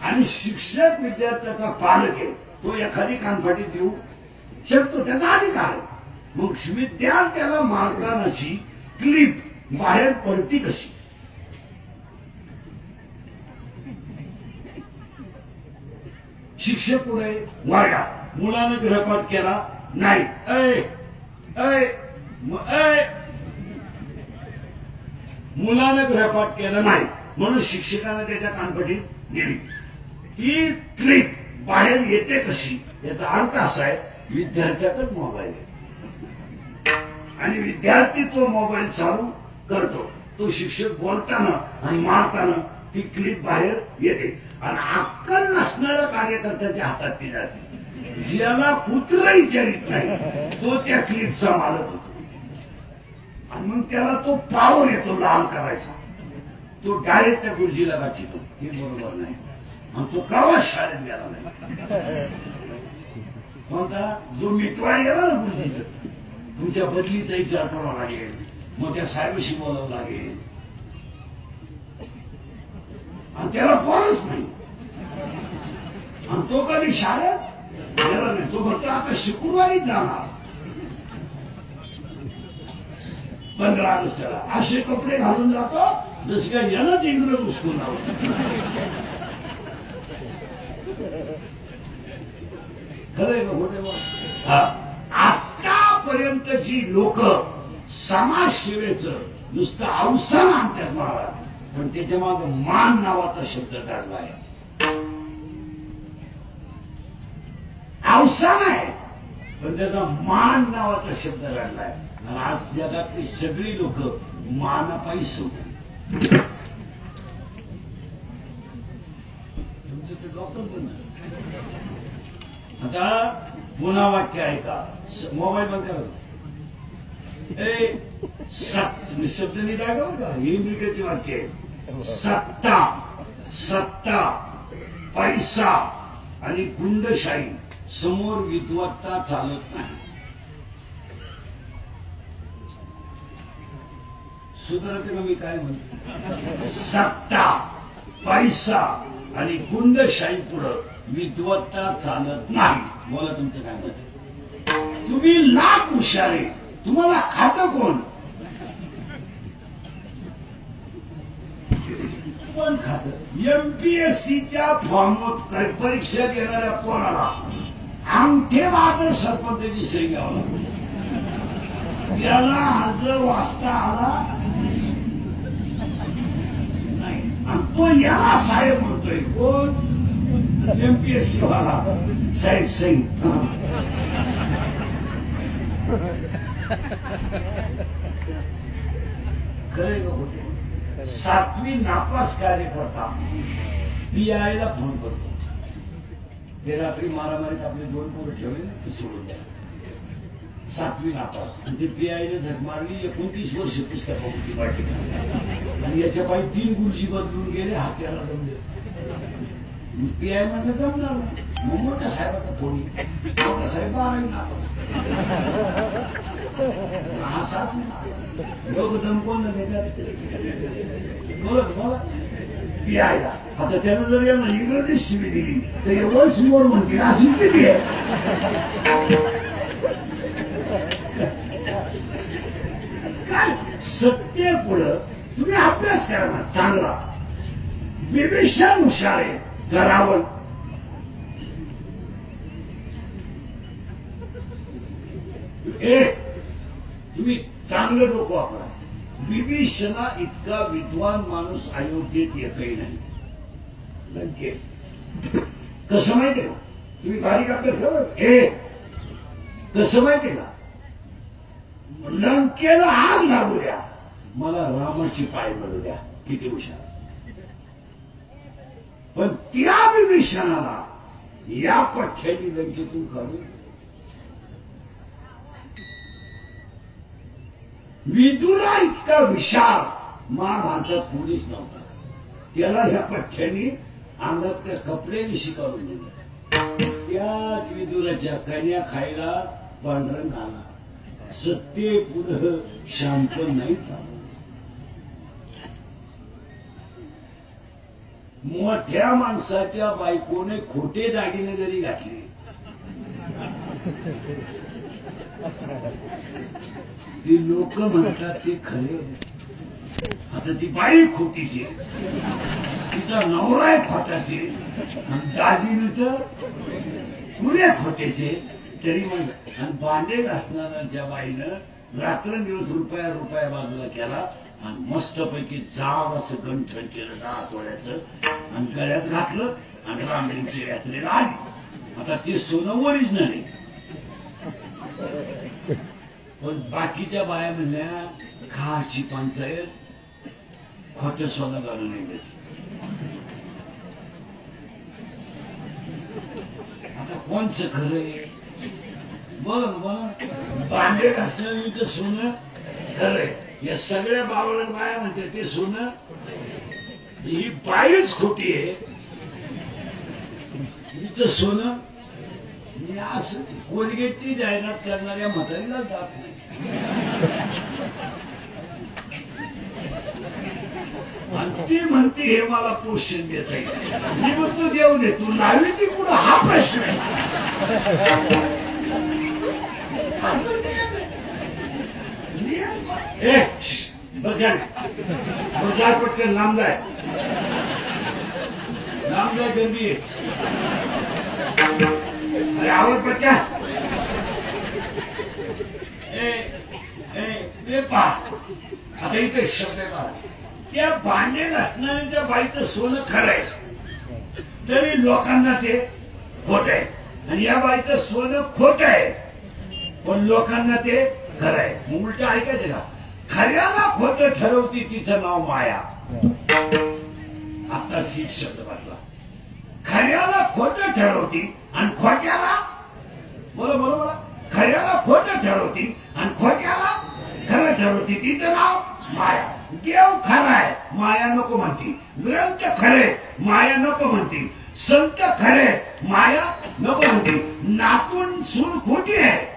आणि शिक्षक विद्यार्थ्याचा पालक आहे, तो एखादी कानफाटी देऊ शकतो, त्याचा अधिकार आहे. मग विद्यार्थ्याला मारतानाची क्लिप बाहेर पडती कशी? शिक्षक पुढे वर्गात मुलानं गृहपाठ केला नाही, मुलानं गृहपाठ केला नाही म्हणून शिक्षकाने त्याच्या कानपटीत दिली. ती क्लिप बाहेर येते कशी? याचा अर्थ असा आहे, विद्यार्थ्यातच मोबाईल आहे आणि विद्यार्थी तो मोबाईल चालू करतो. तो शिक्षक बोलताना आणि मारताना ती क्लिप बाहेर येते आणि अक्कल नसणाऱ्या कार्यकर्त्याच्या हातात ती जाते. ज्याला पुत्र विचारित नाही तो त्या क्लिपचा मालक होतो आणि मग त्याला तो पावर येतो लाल करायचा. तो डायरेक्ट त्या गुरुजीला गाठीतो. हे बरोबर नाही आणि तो कावा शाळेत गेला नाही. कोणता जो मिटवाय गेला ना गुरुजीचं, तुमच्या बदलीचा विचार करावा लागेल, मग त्या साहेबाशी बोलावं लागेल आणि त्याला पोरच नाही आणि तो कधी शाळेत गेला नाही. तो फक्त आता शुक्रवारीच जाणार. 15 ऑगस्टला असे कपडे घालून जातो जसं काय यालाच इंग्रज उचकून लावतो. खरंय का खोटे? आतापर्यंतची लोक समाजसेवेचं नुसतं अवसान आणतात महाराज, पण त्याच्या मागे मान नावाचा शब्द काढलाय. अवसान आहे पण त्याचा मान नावाचा शब्द काढलाय. आणि आज जगातली सगळी लोक मानापायी सोडली. तुमचं ते डॉक्टर पण आता पुन्हा वाक्य आहे का? मोबाईल बंद करा. शब्द नीट आहे का? हे मिनिटाची वाक्य आहे. सत्ता, सत्ता, पैसा आणि गुंडशाही समोर विद्वत्ता चालत नाही. सुधारते का मी काय म्हणतो? सत्ता, पैसा आणि गुंडशाही पुढं विद्वत्ता चालत नाही. बोला तुमचं काय मत आहे? तुम्ही लाख हुशारे, तुम्हाला खातं कोण? कोण खातं? MPSCच्या फॉर्मवर परीक्षा देणाऱ्या कोणाला अंगठेवाद सरपंचाची सही घ्यावं लागते. त्याला अर्ज वाचता आला नाही आणि तो याला साहेब म्हणतोय. कोण? MPSC वाला साहेब सही. खरे का खोटे? 7वी नापास कार्यकर्ता PI ला फोन करतो. ते रात्री मारामारीत आपले 2 पोरं ठेवले ना, ते सोडून द्या. 7वी नापास आणि ते PI ने झक मारली. 29 वर्ष पुस्तक होती वाटली आणि याच्या पायी 3 गुरुजी बदलून गेले. हात्याला दम देत. PI म्हणलं जमणार नाही. मग मोठ्या साहेबाचा फोन येईल. मोठा साहेब 12वी नापास, हा 7वी नापास. लोक दम कोण न देतात? बोलत बोला PI ला. आता त्यानं जर यांना इंग्रजी शिवी दिली तर हे वर्ष मोर म्हणतील अशी स्थिती आहे. काय सत्य पुढं तुम्ही अभ्यास करा चांगला. बिबिशान हुशार आहे करावं. तुम्ही चांगलं डोकं वापरा. बिभीषणा इतका विद्वान माणूस अयोध्येत एकही नाही. कसं माहितीये का? तुम्ही बारीक अभ्यास करा. कसं माहितीये का? लंकेला आग लागू द्या, मला रामाची पाय मिळू द्या. किती हुशार. पण त्या बिभीषणाला या पठ्याने लंकेतून काढून विदुरा इतका विशाल महाभारतात कोणीच नव्हता. त्याला ह्या पठ्याने अंगातल्या कपड्याने शिकवून दिलं. त्याच विदुराच्या कन्या खायला पांढरंग आला. सत्य पुढं शांत नाही चालत. मोठ्या माणसाच्या बायकोने खोटे दागिने जरी घातले ती लोक म्हणतात ते खरे. आता ती बाई खोटीची, तिचा नवरा खोटाचे, दागिने तर पुरे खोटेचे. तरी मग आणि भांडे घासणाऱ्या बाईनं रात्रंदिवस रुपया बाजूला केला आणि मस्तपैकी जाड असं गंठण केलं 10 तोळ्याचं आणि गळ्यात घातलं आणि रामलिंगच्या यात्रेला आली. आता ते सोनं ओरिजिनल आहे. पण बाकीच्या बाया म्हणल्या खाची पंचायत, खोटं सोनं घालून नाही देत. आता कोणचं खरं आहे? बोला बोला. भांडे घासण्याचं सोनं खरंय. या सगळ्या बावळट बाया म्हणते ते सोनं, ही बाईच खोटी आहे. हिचं सोनं मी असं कोलगेटची जाहिरात करणाऱ्या म्हातारीला जात नाही. आणि ती म्हणते हे मला पोषण देता येईल. मी म्हणतो देऊ दे, तू लावी ती कुठं हा प्रश्न आहे. बस जाय पटकन, लांब जाय गर्दी आहे. अरे आवाज पटक्या. आता इथे शब्द पहा, त्या भांडे घासणाऱ्या बाईचं सोनं खरं आहे तरी लोकांना ते खोट आहे, आणि या बाईचं सोनं खोट आहे पण लोकांना ते खरं आहे. मग उलट ऐकायचं का? खऱ्याला खोटं ठरवती तिचं नाव माया. आता शीट शब्द बसला. खऱ्याला खोटं ठरवती आणि खोट्याला, बोला बरोबर, खऱ्याला खोटं ठरवती आणि खोट्याला खरं ठरवती तिचं नाव माया. देव खरा आहे, माया नको म्हणती. ग्रंथ खरे, माया नको म्हणती. संत खरे, माया नको म्हणती. नातून सून खोटी आहे,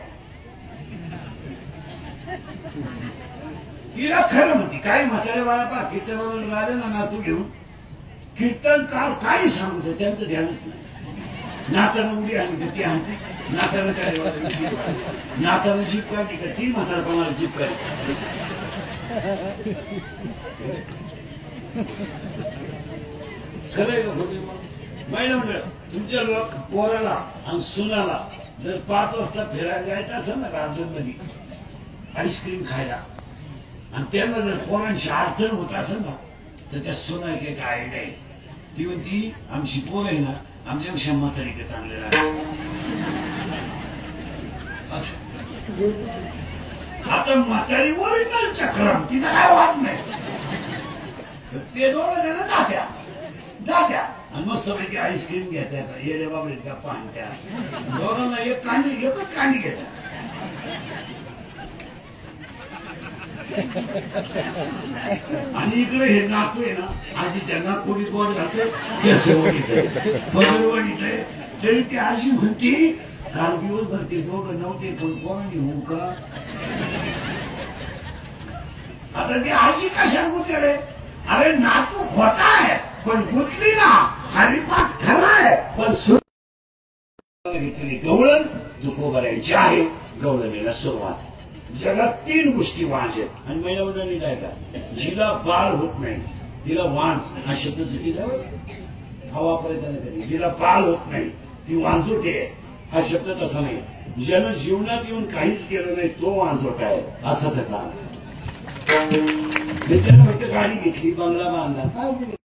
तिला खरं म्हणती. काही म्हातारे बाळा पा कीर्तन राहिले ना नातू घेऊन, कीर्तनकार काही सांगतो त्यांचं ध्यानच नाही. नाताना उडी आणली ती आणते, नाताना काय नाताना जीप काढली का ती म्हातारपणाला जीप काढली. खरंय का खोटे? मॅडम तुमच्या लोक पोराला आणि सुनाला जर 5 वाजता फिरायला जायचं असेल ना गार्डन मध्ये आईस्क्रीम खायला, आणि त्यांना जर पोरांची अडचण होत असेल ना तर त्या सुना एक आयडिया आहे. ती म्हणती आमची पोर आहे ना आमच्यापेक्षा म्हातारी चांगले राहते. आता म्हातारी ओरिजिनल चक्रम, तिचा काय वाद नाही. ते दोघं जण जात्या आणि मस्तपैकी आईस्क्रीम घेतात, येडे बाबडे का पाहत्या. दोघांना एकच कांडी घेतात. आणि इकडे हे नातू आहे ना, आजीच्या नागपुरी गोड घालते, तरी ती आजी म्हणती काल दिवसभर ते दोघं नव्हते पण कोणी होऊ का. आता ती आजी कशा गुंतले? अरे नातू खोटा आहे पण गुंतली ना, हरिपाठ खरा आहे पण घेतली. गवळण तुकोबऱ्यांची आहे, गवळणीला सुरुवात. जगात 3 गोष्टी वांज आहेत आणि महिला मंडळी काय का, जिला बाळ होत नाही तिला वांज, हा शब्द चुकीचा हा वापरायचा नाही कधी. जिला बाळ होत नाही ती वांजोटी आहे, हा शब्द तसा नाही. ज्यानं जीवनात येऊन काहीच केलं नाही तो वांजोटा आहे असा त्याचा. त्याच्यानं फक्त गाडी घेतली, बंगला बांधला, काय